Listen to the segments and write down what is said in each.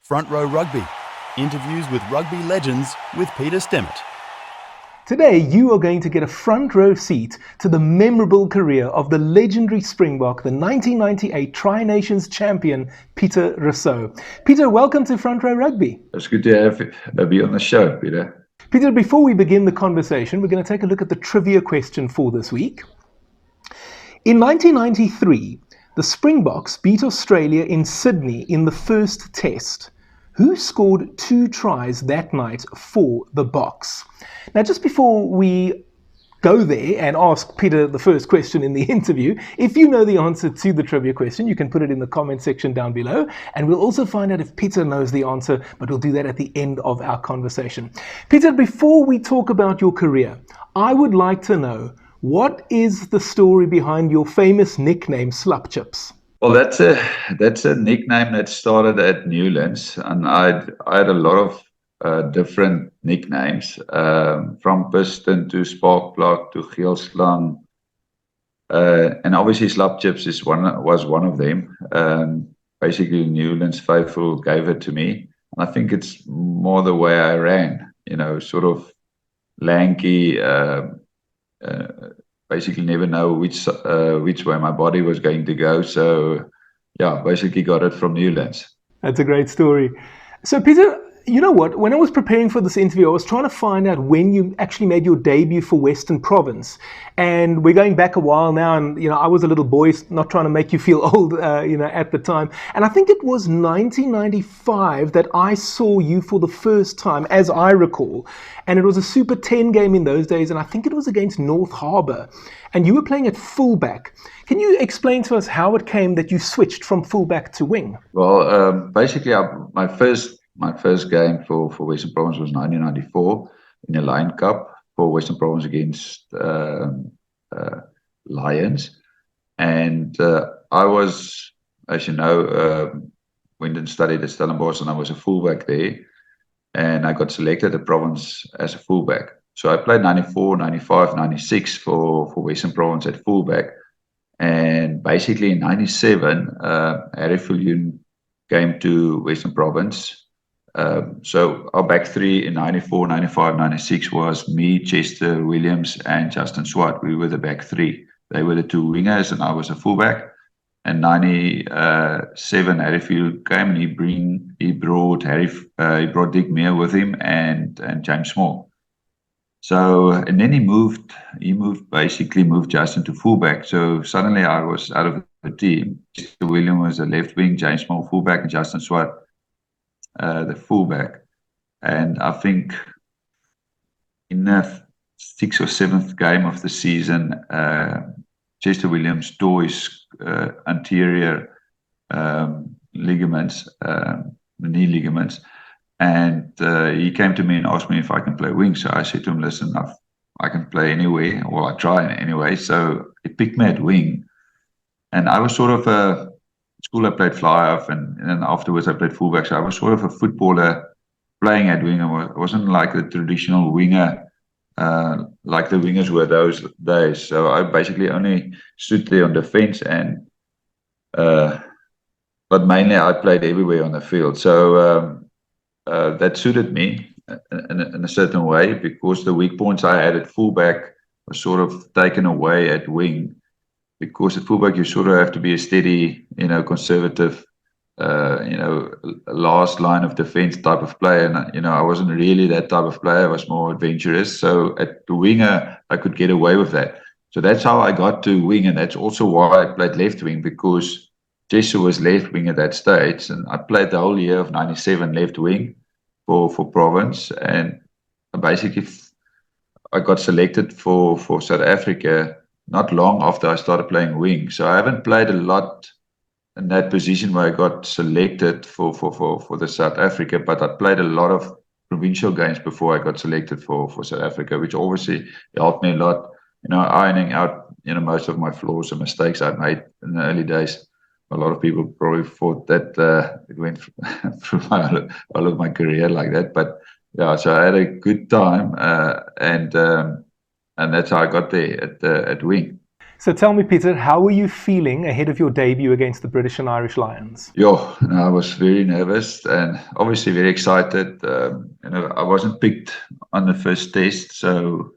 Front Row Rugby. Interviews with rugby legends with Peter Stemmet. Today, you are going to get a front row seat to the memorable career of the legendary Springbok, the 1998 Tri-Nations champion, Pieter Rossouw. Peter, welcome to Front Row Rugby. It's good to be on the show, Peter. Peter, before we begin the conversation, we're going to take a look at the trivia question for this week. In 1993, the Springboks beat Australia in Sydney in the first test. Who scored 2 tries that night for the Boks? Now, just before we go there and ask Peter the first question in the interview, if you know the answer to the trivia question, you can put it in the comment section down below, and we'll also find out if Peter knows the answer, but we'll do that at the end of our conversation. Peter, before we talk about your career, I would like to know, what is the story behind your famous nickname, Tjips? Well, that's a nickname that started at Newlands, and I had a lot of different nicknames, from Piston to Sparkplug to Geelslang, and obviously Tjips was one of them. Basically, Newlands faithful gave it to me, and I think it's more the way I ran, sort of lanky. Basically never know which way my body was going to go. So, yeah, basically got it from Newlands. That's a great story. So, Peter, you know what? When I was preparing for this interview, I was trying to find out when you actually made your debut for Western Province. And we're going back a while now, and, I was a little boy, not trying to make you feel old, at the time. And I think it was 1995 that I saw you for the first time, as I recall. And it was a Super 10 game in those days, and I think it was against North Harbour. And you were playing at fullback. Can you explain to us how it came that you switched from fullback to wing? Well, basically, my first game for Western Province was 1994 in the Lion Cup for Western Province against Lions. And I was, as you know, went and studied at Stellenbosch, and I was a fullback there. And I got selected at Province as a fullback. So I played 94, 95, 96 for Western Province at fullback. And basically in 97, Harry Viljoen came to Western Province. So our back three in 94, 95, 96 was me, Chester Williams, and Justin Swart. We were the back three. They were the 2 wingers, and I was a fullback. And 97, Harry Viljoen came, and he brought Dick Meir with him and James Small. So, and then he moved Justin to fullback. So suddenly I was out of the team. Chester Williams was the left wing, James Small fullback, and Justin Swart the fullback. And I think in the 6th or 7th game of the season, Chester Williams tore his anterior ligaments, knee ligaments, and he came to me and asked me if I can play wing. So I said to him, listen, I can play anywhere, or I try anyway. So he picked me at wing, and I was sort of at school I played fly-off, and then afterwards I played fullback. So I was sort of a footballer playing at wing. I wasn't like the traditional winger, like the wingers were those days. So I basically only stood there on the fence, and but mainly I played everywhere on the field. So that suited me in a certain way, because the weak points I had at fullback were sort of taken away at wing. Because at fullback you sort of have to be a steady, conservative, last line of defense type of player. And, I wasn't really that type of player. I was more adventurous. So at the winger, I could get away with that. So that's how I got to wing. And that's also why I played left wing, because Jesse was left wing at that stage. And I played the whole year of 97 left wing for Province. And basically I got selected for South Africa not long after I started playing wing. So I haven't played a lot in that position where I got selected for the South Africa, but I played a lot of provincial games before I got selected for South Africa, which obviously helped me a lot, ironing out, most of my flaws and mistakes I made in the early days. A lot of people probably thought that it went through all of my career like that, but yeah, so I had a good time, and that's how I got there at wing. So tell me, Pieter, how were you feeling ahead of your debut against the British and Irish Lions? I was very nervous and obviously very excited. I wasn't picked on the first test, so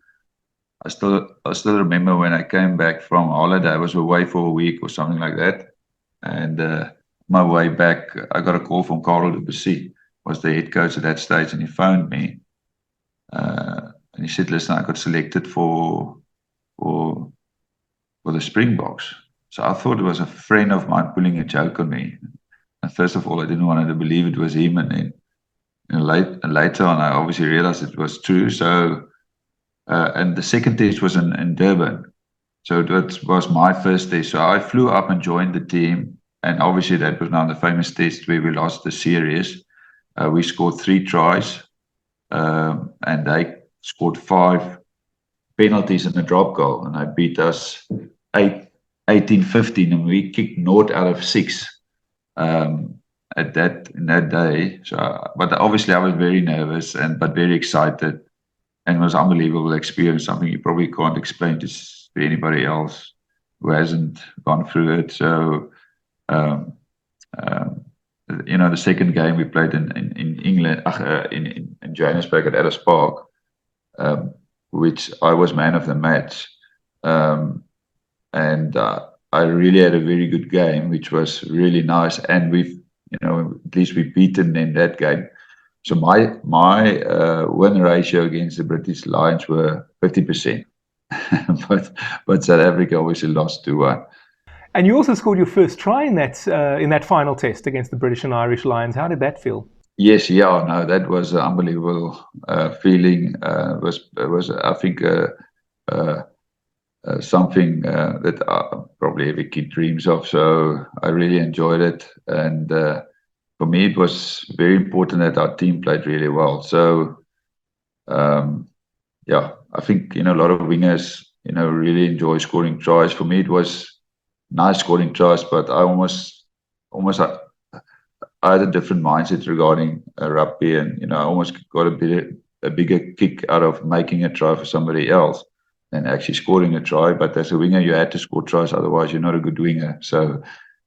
I still remember when I came back from holiday. I was away for a week or something like that, and my way back, I got a call from Carel, was the head coach at that stage, and he phoned me, and he said, "Listen, I got selected for the Springboks." So I thought it was a friend of mine pulling a joke on me. And first of all, I didn't want to believe it was him, and then later on, I obviously realized it was true. So. And the second test was in Durban. So that was my first test. So I flew up and joined the team. And obviously that was now the famous test where we lost the series. We scored 3 tries. And they scored 5 penalties and a drop goal. And they beat us 18-15. And we kicked 0 out of 6 in that day. So, but obviously I was very nervous but very excited. And it was an unbelievable experience, something you probably can't explain to anybody else who hasn't gone through it. So, the second game we played in England, in Johannesburg at Ellis Park, which I was man of the match. And I really had a very good game, which was really nice. And at least we beaten in that game. So my win ratio against the British Lions were 50%, but South Africa obviously lost 2-1. And you also scored your first try in that final test against the British and Irish Lions. How did that feel? Yes, that was an unbelievable feeling. It was I think something that probably every kid dreams of. So I really enjoyed it, and for me, it was very important that our team played really well. So, I think, a lot of wingers, really enjoy scoring tries. For me, it was nice scoring tries, but I I had a different mindset regarding rugby, and, I almost got a bigger kick out of making a try for somebody else than actually scoring a try. But as a winger, you had to score tries, otherwise you're not a good winger. So,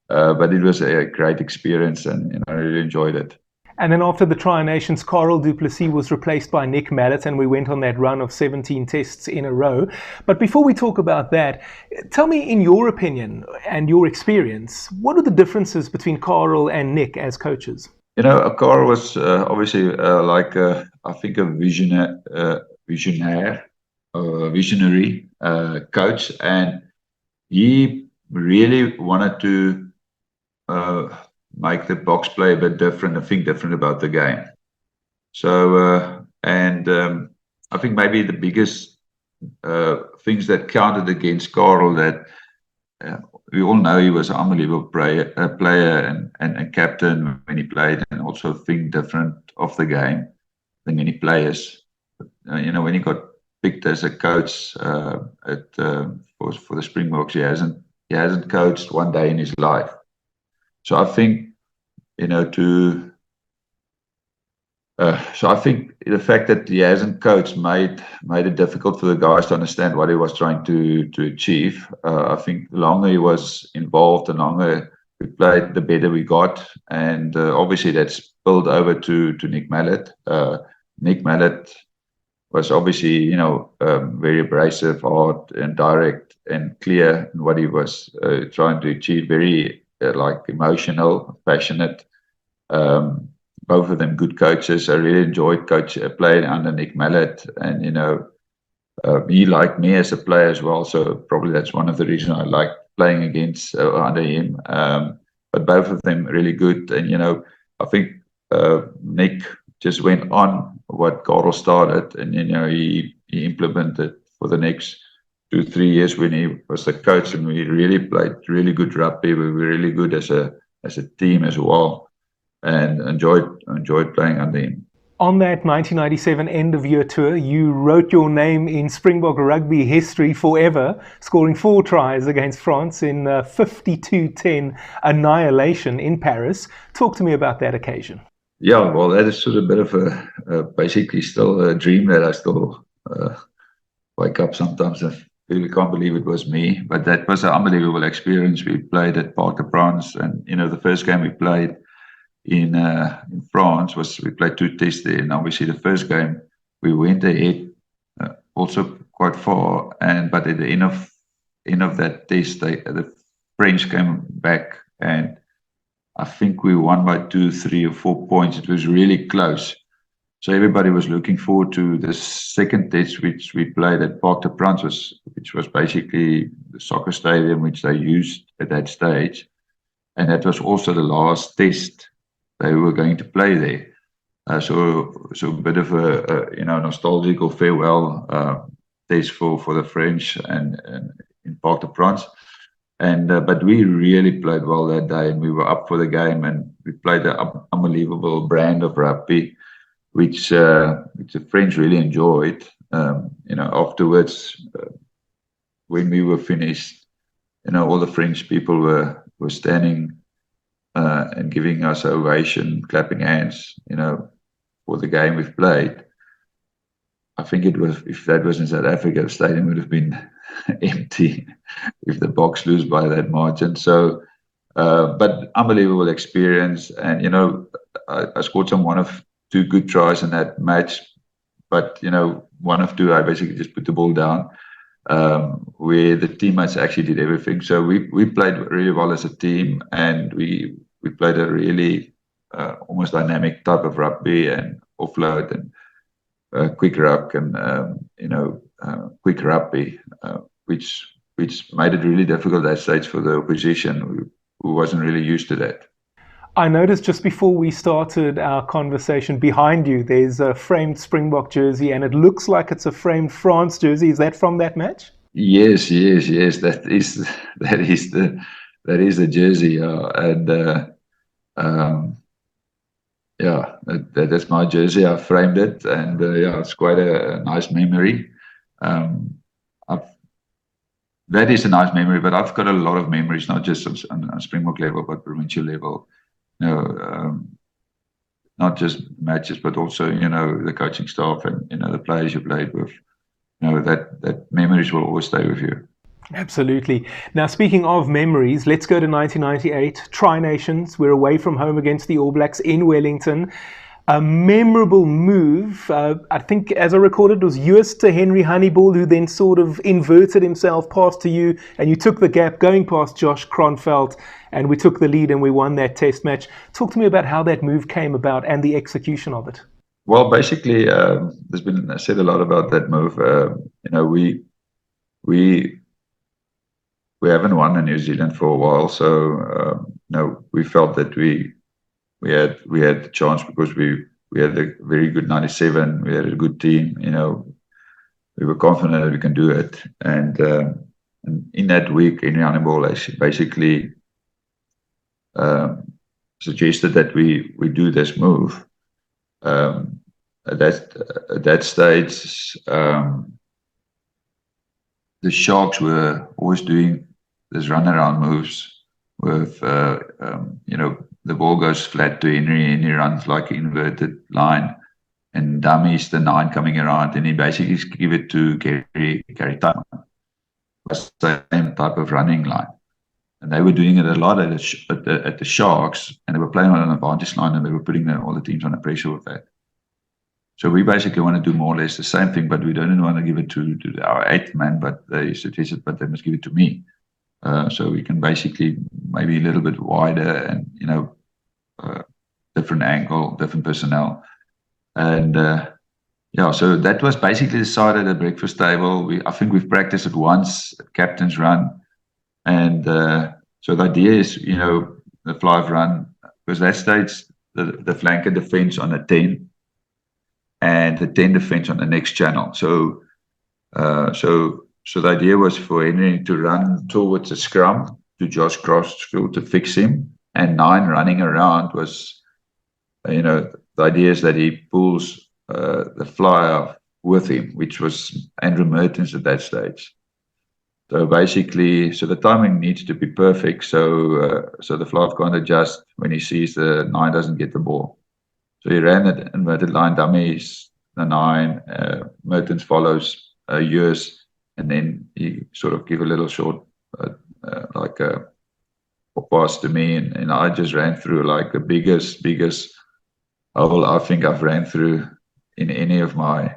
but it was a great experience, and I really enjoyed it. And then after the Tri-Nations, Carel du Plessis was replaced by Nick Mallet, and we went on that run of 17 tests in a row. But before we talk about that, tell me, in your opinion and your experience, what are the differences between Carel and Nick as coaches? Carel was obviously I think a visionary coach, and he really wanted to make the Boks play a bit different and think different about the game. So, I think maybe the biggest things that counted against Carel, that we all know he was an unbelievable player and captain when he played, and also think different of the game than many players. When he got picked as a coach for the Springboks, he hasn't coached one day in his life. So I think, so I think the fact that he hasn't coached made it difficult for the guys to understand what he was trying to achieve. I think the longer he was involved, the longer we played, the better we got. And obviously that's spilled over to Nick Mallet. Nick Mallet was obviously, very abrasive, hard and direct and clear in what he was trying to achieve, very emotional, passionate. Both of them good coaches. I really enjoyed playing under Nick Mallet, and he liked me as a player as well. So probably that's one of the reasons I liked playing against under him. But both of them really good, and I think Nick just went on what Carel started, and he implemented for the next 2-3 years when he was the coach, and we really played really good rugby. We were really good as a team as well, and enjoyed playing under him. On that 1997 end-of-year tour, you wrote your name in Springbok rugby history forever, scoring 4 tries against France in 52-10 annihilation in Paris. Talk to me about that occasion. Yeah, well, that is sort of a bit of basically still a dream that I still wake up sometimes and really can't believe it was me. But that was an unbelievable experience. We played at Parc des Princes, and the first game we played in France was we played 2 tests there. And obviously, the first game we went ahead, also quite far, but at the end of that test, the French came back, and I think we won by 2, 3, or 4 points. It was really close. So everybody was looking forward to the second test, which we played at Parc des Princes, which was basically the soccer stadium which they used at that stage. And that was also the last test they were going to play there. So a bit of a nostalgic or farewell test for the French and in Parc des Princes. But we really played well that day, and we were up for the game, and we played an unbelievable brand of rugby, which the French really enjoyed. Afterwards, when we were finished, all the French people were standing and giving us an ovation, clapping hands, for the game we've played. I think it was, if that was in South Africa, the stadium would have been empty if the Boks lose by that margin. So, but unbelievable experience. And, I scored one of 2 good tries in that match. But, 1 of 2, I basically just put the ball down, where the teammates actually did everything. So we played really well as a team, and we played a really almost dynamic type of rugby, and offload and quick ruck and quick rugby, which made it really difficult at that stage for the opposition who wasn't really used to that. I noticed just before we started our conversation, behind you there's a framed Springbok jersey, and it looks like it's a framed France jersey. Is that from that match? Yes. That is the jersey, that's my jersey. I framed it, and it's quite a nice memory. That is a nice memory, but I've got a lot of memories, not just on Springbok level, but provincial level. Not just matches, but also the coaching staff and the players you played with. That memories will always stay with you. Absolutely. Now, speaking of memories, let's go to 1998. Tri-Nations. We're away from home against the All Blacks in Wellington. A memorable move. I think, as I recorded, it was yours to Henry Honeyball, who then sort of inverted himself, passed to you, and you took the gap going past Josh Kronfeld, and we took the lead and we won that test match. Talk to me about how that move came about and the execution of it. Well, basically, there's been said a lot about that move. We haven't won in New Zealand for a while, so we felt that we had the chance because we had a very good 97. We had a good team. We were confident that we can do it. And in that week, Henry Honeyball basically suggested that we do this move. At that stage, the Sharks were always doing this runaround moves with, the ball goes flat to Henry, and he runs like an inverted line, and dummies the 9 coming around, and he basically give it to Gary Tymon. It's the same type of running line. And they were doing it a lot at the Sharks, and they were playing on an advantage line, and they were putting all the teams under pressure with that. So we basically want to do more or less the same thing, but we don't want to give it to our 8th man, but they suggested, but they must give it to me. So we can basically maybe a little bit wider and, different angle, different personnel. And so that was basically decided at breakfast table. I think we've practiced it once at captain's run. And so the idea is, the fly run, because that stage, the flanker defense on a 10 and the 10 defense on the next channel. So the idea was for Henry to run towards the scrum to Josh Crossfield to fix him, and 9 running around was, the idea is that he pulls the flyer with him, which was Andrew Mertens at that stage. So basically, the timing needs to be perfect. So the flyer can't adjust when he sees the 9 doesn't get the ball. So he ran that inverted line dummies, the 9, Mertens follows yours, and then he sort of give a little short, like a pass to me, and I just ran through like the biggest hole I think I've ran through in any of my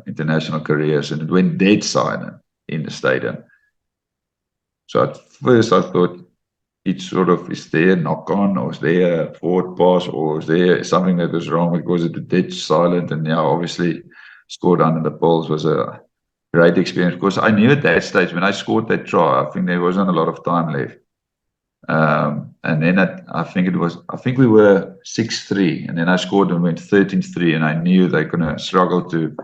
international careers, and it went dead silent in the stadium. So at first I thought, it's sort of, is there a knock on, or is there a forward pass, or is there something that was wrong because it was dead silent? And yeah, obviously scored under the poles was a great experience, because I knew at that stage when I scored that try, I think there wasn't a lot of time left. And then I think we were 6-3, and then I scored and went 13-3, and I knew they're going to struggle to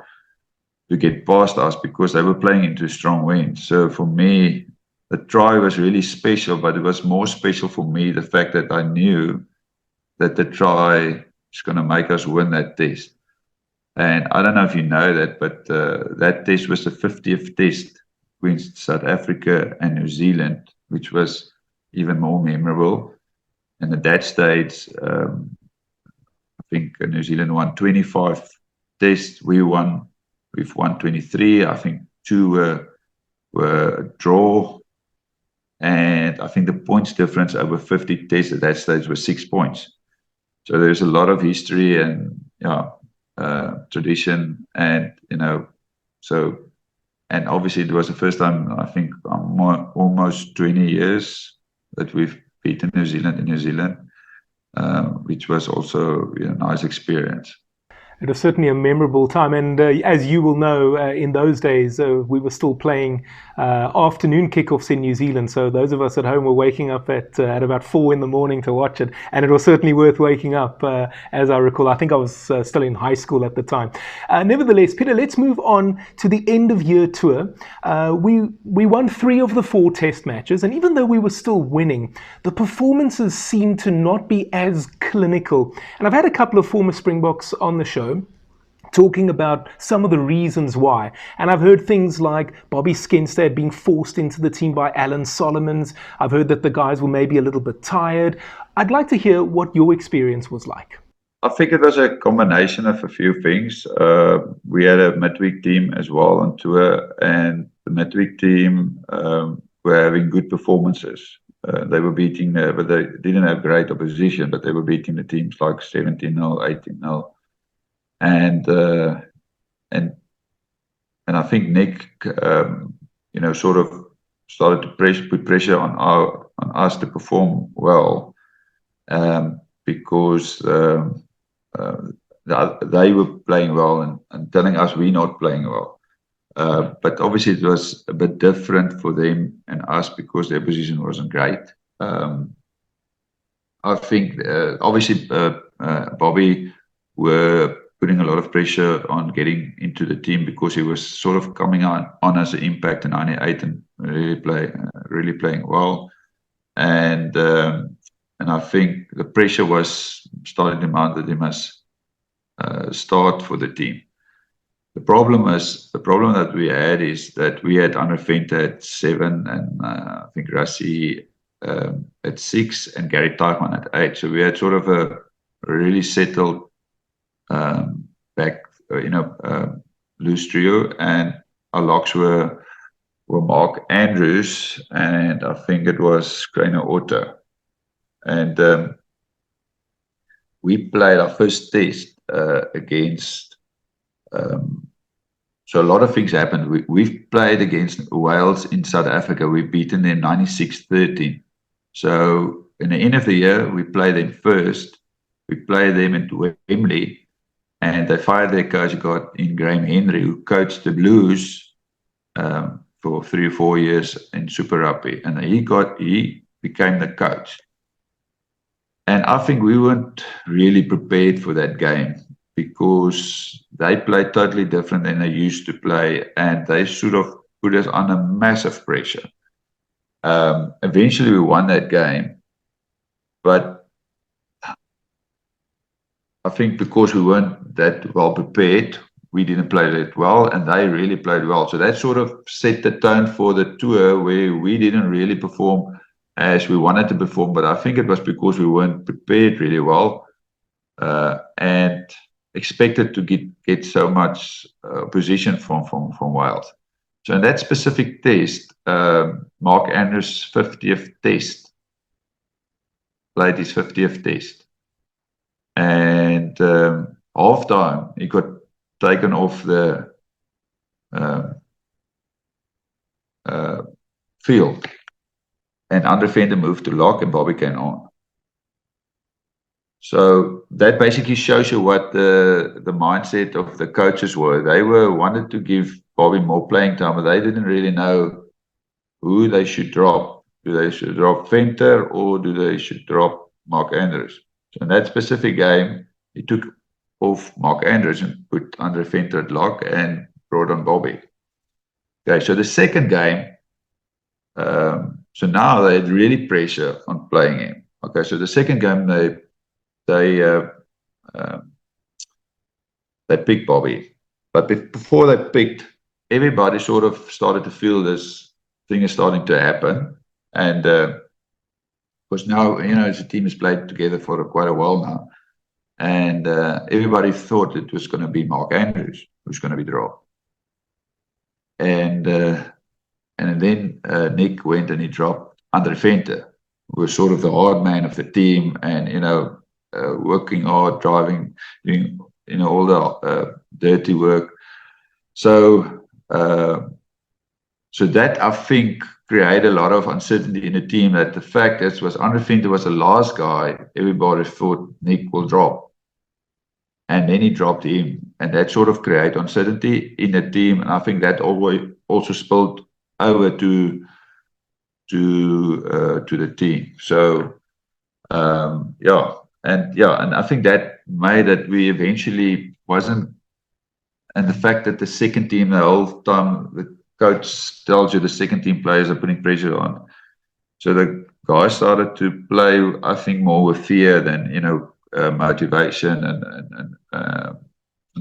get past us because they were playing into strong wind. So for me, the try was really special, but it was more special for me the fact that I knew that the try is going to make us win that test. And I don't know if you know that, but that test was the 50th test between South Africa and New Zealand, which was even more memorable. And at that stage, I think New Zealand won 25 tests. We've won 23. I think 2 were a draw. And I think the points difference over 50 tests at that stage was 6 points. So there's a lot of history and tradition, and and obviously it was the first time, I think, almost 20 years that we've beaten New Zealand in New Zealand, which was also a nice experience. It was certainly a memorable time, and as you will know, in those days we were still playing afternoon kickoffs in New Zealand. So those of us at home were waking up at about 4 a.m. to watch it, and it was certainly worth waking up. As I recall, I think I was still in high school at the time. Nevertheless, Pieter, let's move on to the end of year tour. We won 3 of the 4 test matches, and even though we were still winning, the performances seemed to not be as clinical. And I've had a couple of former Springboks on the show talking about some of the reasons why. And I've heard things like Bobby Skenstad being forced into the team by Alan Solomons. I've heard that the guys were maybe a little bit tired. I'd like to hear what your experience was like. I think it was a combination of a few things. We had a midweek team as well on tour, and the midweek team were having good performances. They were beating, but they didn't have great opposition, but they were beating the teams like 17-0, 18-0. And I think Nick, sort of started to put pressure on us to perform well, because they were playing well and telling us we're not playing well. But obviously it was a bit different for them and us because their position wasn't great. I think obviously Bobby were putting a lot of pressure on getting into the team because he was sort of coming on as an impact in 98 and really playing well. And I think the pressure was starting to mount that he must start for the team. The problem that we had is that we had Andre Venter at 7, and I think Rassie at 6, and Gary Teichmann at 8. So we had sort of a really settled back, loose trio, and our locks were Mark Andrews, and I think it was Krainer Otto. And we played our first test against. So a lot of things happened. We've played against Wales in South Africa. We've beaten them 96-13. So in the end of the year, we play them first. We play them at Wembley. And they fired their coach, got in Graham Henry, who coached the Blues for 3 or 4 years in Super Rugby. And he became the coach. And I think we weren't really prepared for that game because they played totally different than they used to play. And they sort of put us under massive pressure. Eventually we won that game. But I think because we weren't that well prepared, we didn't play that well, and they really played well. So that sort of set the tone for the tour, where we didn't really perform as we wanted to perform. But I think it was because we weren't prepared really well, and expected to get so much opposition from Wales. So in that specific test, Mark Andrews' 50th test, played his 50th test. And halftime, he got taken off the field. And Andre Venter moved to lock and Bobby came on. So that basically shows you what the mindset of the coaches were. They wanted to give Bobby more playing time, but they didn't really know who they should drop. Do they should drop Venter or do they should drop Mark Andrews? So in that specific game, he took off Mark Andrews and put Andre Venter at lock and brought on Bobby. Okay, so the second game, so now they had really pressure on playing him. Okay, so the second game they picked Bobby, but before they picked, everybody sort of started to feel this thing is starting to happen, and because now the team has played together for quite a while now, and everybody thought it was going to be Mark Andrews who's going to be dropped, and then Nick went and he dropped Andre Venter, who was sort of the hard man of the team, and working hard, driving, doing all the dirty work. So that I think created a lot of uncertainty in the team. That the fact that was Andre Venter was the last guy everybody thought Nick will drop, and then he dropped him, and that sort of created uncertainty in the team. And I think that always also spilled over to the team. So and I think that made that we eventually wasn't, and the fact that the second team the whole time the coach tells you the second team players are putting pressure on, so the guys started to play, I think, more with fear than motivation and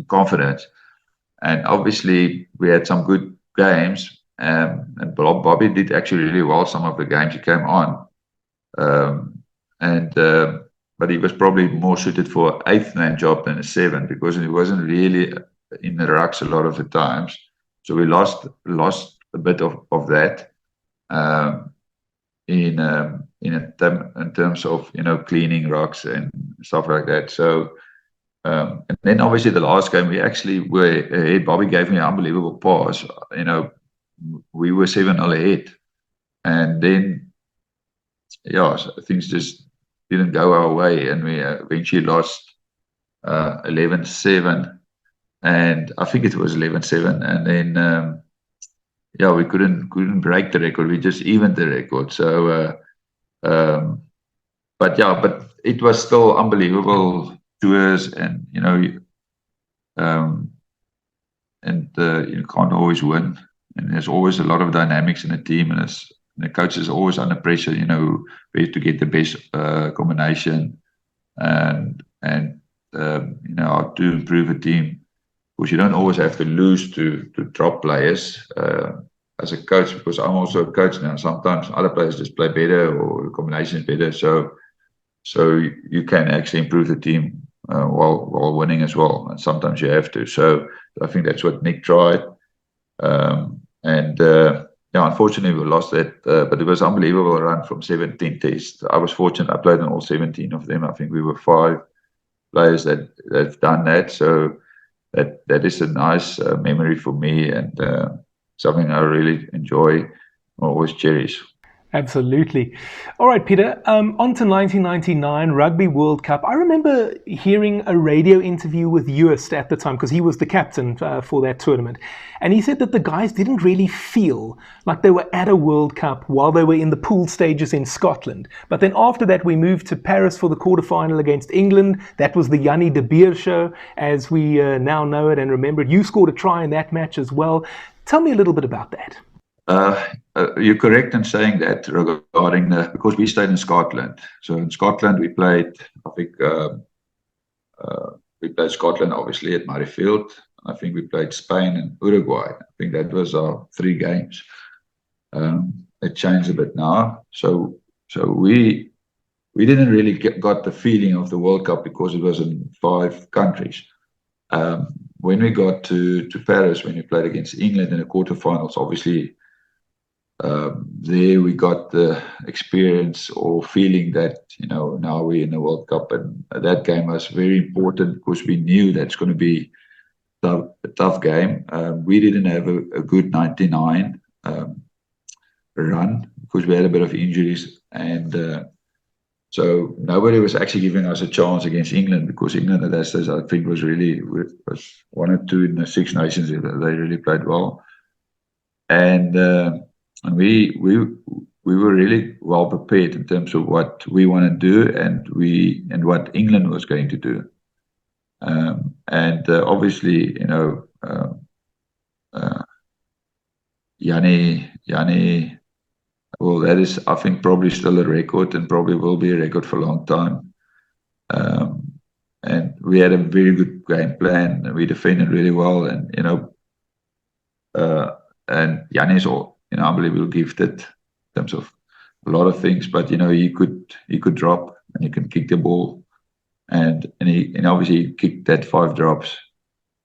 confidence. And obviously we had some good games, and Bobby did actually really well some of the games he came on, but he was probably more suited for an 8th man job than a 7, because he wasn't really in the rucks a lot of the times. So we lost a bit of that in terms of cleaning rucks and stuff like that. So and then obviously the last game we actually were ahead. Bobby gave me an unbelievable pass. We were 7-0 ahead, and then things just didn't go our way, and we eventually lost 11-7, and I think it was 11-7, and then we couldn't break the record. We just evened the record. So but it was still unbelievable tours, and you can't always win, and there's always a lot of dynamics in the team, and the coach is always under pressure, where to get the best combination, and how to improve a team, because you don't always have to lose to drop players as a coach, because I'm also a coach now. Sometimes other players just play better, or the combination is better, so you can actually improve the team while winning as well, and sometimes you have to. So I think that's what Nick tried, unfortunately we lost that, but it was an unbelievable run from 17 tests. I was fortunate, I played in all 17 of them. I think we were 5 players that've done that, so that is a nice memory for me, and something I really enjoy, always cherish. Absolutely. All right, Pieter, on to 1999 Rugby World Cup. I remember hearing a radio interview with Joost at the time, because he was the captain for that tournament. And he said that the guys didn't really feel like they were at a World Cup while they were in the pool stages in Scotland. But then after that, we moved to Paris for the quarterfinal against England. That was the Jannie de Beer show, as we now know it and remember it. You scored a try in that match as well. Tell me a little bit about that. You're correct in saying that regarding because we stayed in Scotland. So in Scotland we played, I think we played Scotland obviously at Murrayfield. I think we played Spain and Uruguay. I think that was our 3 games. It changed a bit now. So we didn't really got the feeling of the World Cup, because it was in 5 countries. when we got to Paris, when we played against England in the quarterfinals, obviously there we got the experience or feeling that, now we're in the World Cup, and that game was very important because we knew that's going to be a tough game. We didn't have a good 99 run because we had a bit of injuries, and so nobody was actually giving us a chance against England, because England at that stage, I think, was one or two in the Six Nations. They really played well, and we were really well prepared in terms of what we want to do and what England was going to do, and obviously, Yanni. Well, that is, I think, probably still a record, and probably will be a record for a long time. And we had a very good game plan, and we defended really well. And and Yanni is unbelievably gifted in terms of a lot of things. But he could drop, and he can kick the ball, and obviously he kicked that 5 drops.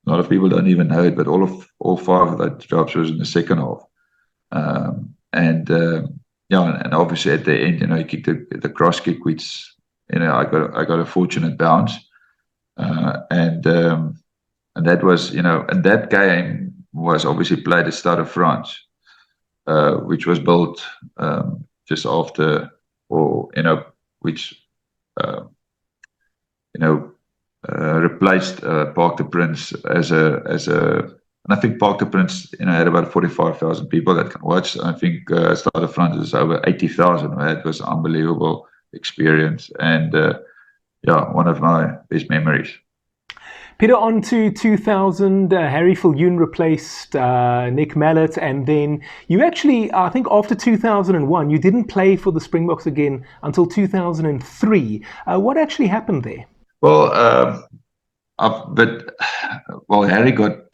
A lot of people don't even know it, but all 5 of that drops was in the second half. And obviously at the end, he kicked the cross kick, which I got a fortunate bounce, and that was and that game was obviously played at Stade de France, which was built just after, or which replaced Parc des Princes as a. And I think Parc des Princes, had about 45,000 people that can watch. I think Stade de France is over 80,000. Right? It was an unbelievable experience, and one of my best memories. Pieter, on to 2000, Harry Viljoen replaced Nick Mallet, and then you actually, I think after 2001, you didn't play for the Springboks again until 2003. What actually happened there? Well, Harry got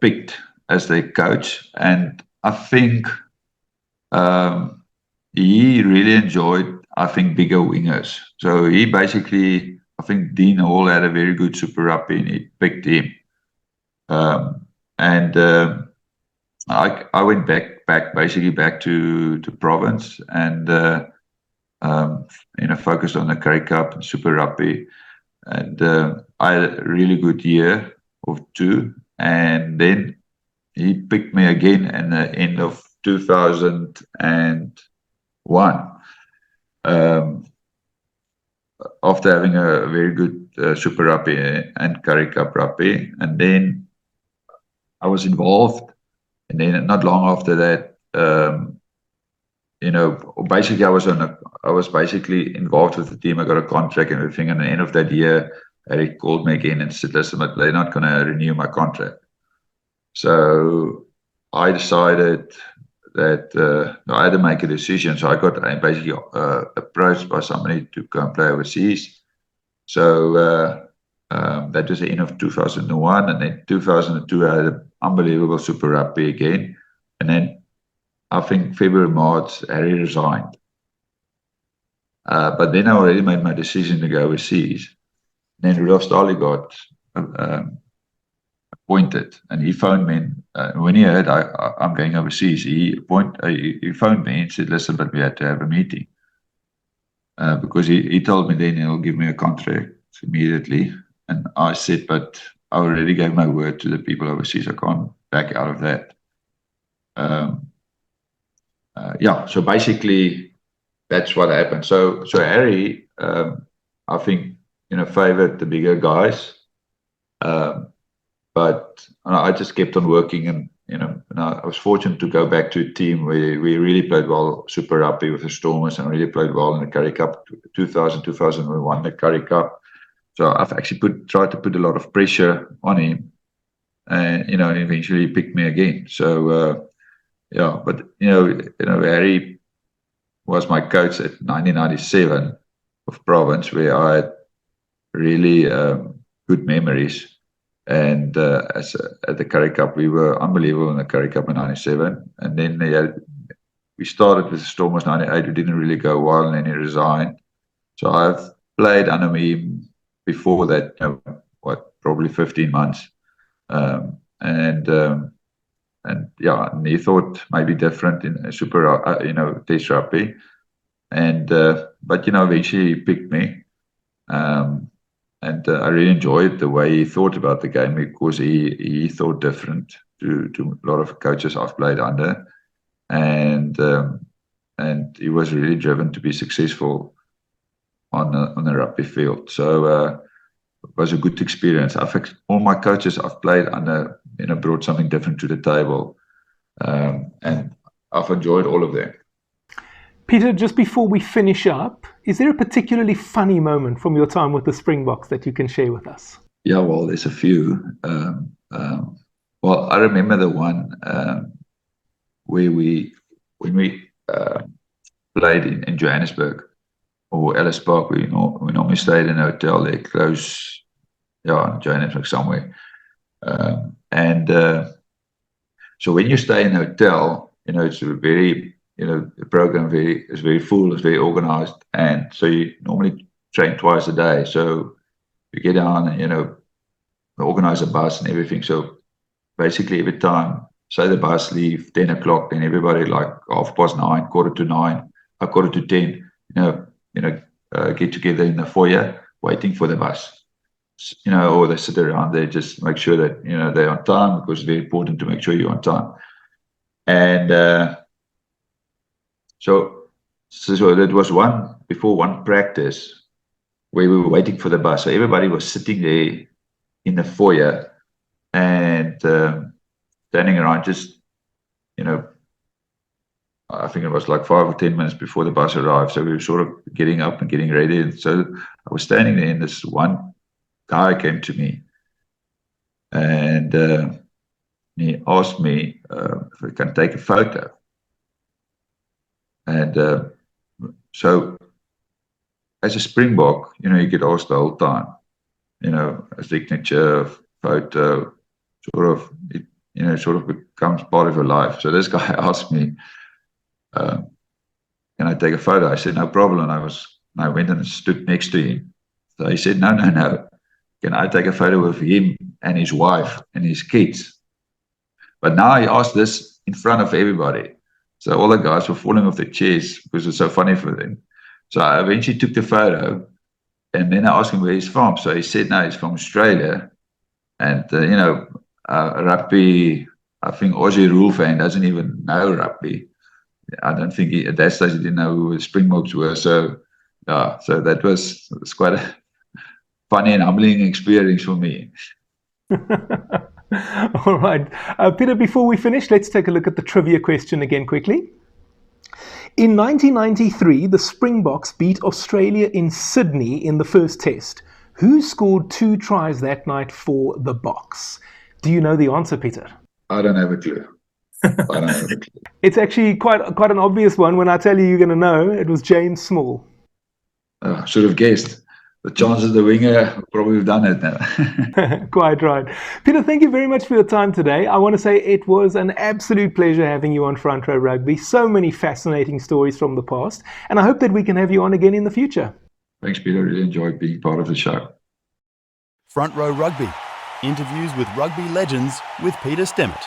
picked as their coach, and I think he really enjoyed, bigger wingers. So he basically, I think Dean Hall had a very good Super Rugby, and he picked him. I went back to province, and focused on the Currie Cup and Super Rugby, and I had a really good year or 2, and then he picked me again in the end of 2001, after having a very good Super Rugby and Currie Cup Rugby, and then I was involved, and then not long after that, basically I was basically involved with the team. I got a contract and everything, and at the end of that year, Harry called me again and said, "Listen, but they're not going to renew my contract." So I decided that I had to make a decision. So I got basically approached by somebody to go and play overseas. So that was the end of 2001, and then 2002 I had an unbelievable Super Rugby again, and then I think February, March, Harry resigned. But then I already made my decision to go overseas. Then Rudolf Starley got appointed, and he phoned me. When he heard I'm going overseas, he phoned me and said, "Listen, but we had to have a meeting." Because he told me then he'll give me a contract immediately. And I said, "But I already gave my word to the people overseas. I can't back out of that." So basically that's what happened. So Harry, I think, favored the bigger guys, but I just kept on working, and I was fortunate to go back to a team where we really played well Super Rugby with the Stormers, and really played well in the Currie Cup 2000 we won the Currie Cup. So I've actually tried to put a lot of pressure on him, and eventually he picked me again. So but Harry was my coach at 1997 of province, where I had really good memories. And at the Currie Cup, we were unbelievable in the Currie Cup in 97. And then we started with the Stormers 98. We didn't really go well, and then he resigned. So I've played under me before that, probably 15 months. And yeah, and he thought maybe different in super, test rugby. And, but, eventually he picked me. And I really enjoyed the way he thought about the game, because he thought different to a lot of coaches I've played under. And he was really driven to be successful on the rugby field. So it was a good experience. I think all my coaches I've played under, brought something different to the table. And I've enjoyed all of them. Pieter, just before we finish up, is there a particularly funny moment from your time with the Springboks that you can share with us? Yeah, well, there's a few. Well, I remember the one where when we played in Johannesburg or Ellis Park, we normally stayed in a hotel there close, in Johannesburg somewhere. So when you stay in a hotel, it's a very, the program is very full, it's very organized, and so you normally train twice a day. So you get down and organize a bus and everything. So basically every time, say the bus leave 10 o'clock, then everybody like 9:30, quarter to 9, or quarter to 10, get together in the foyer waiting for the bus. Or they sit around there, just make sure that they're on time, because it's very important to make sure you're on time. And so that was before one practice where we were waiting for the bus. So everybody was sitting there in the foyer and standing around, just I think it was like 5 or 10 minutes before the bus arrived. So we were sort of getting up and getting ready. And so I was standing there, and this one guy came to me, and he asked me if I can take a photo. And so as a Springbok, you get asked the whole time, a signature, photo, sort of becomes part of your life. So this guy asked me, can I take a photo? I said, no problem. I went and stood next to him. So he said, no. Can I take a photo of him and his wife and his kids? But now he asked this in front of everybody. So all the guys were falling off their chairs because it's so funny for them. So I eventually took the photo, and then I asked him where he's from. So he said, no, he's from Australia. And, rugby, I think Aussie rule fan doesn't even know rugby. I don't think at that stage he didn't know who the Springboks were. So, so that was quite a funny and humbling experience for me. All right. Pieter, before we finish, let's take a look at the trivia question again quickly. In 1993, the Springboks beat Australia in Sydney in the first test. Who scored 2 tries that night for the Boks? Do you know the answer, Pieter? I don't have a clue. It's actually quite an obvious one. When I tell you, you're going to know. It was James Small. Should have guessed. The chances the winger probably have done it now. Quite right. Pieter, thank you very much for your time today. I want to say it was an absolute pleasure having you on Front Row Rugby. So many fascinating stories from the past, and I hope that we can have you on again in the future. Thanks, Peter. Really enjoyed being part of the show. Front Row Rugby. Interviews with rugby legends with Pieter Stemmet.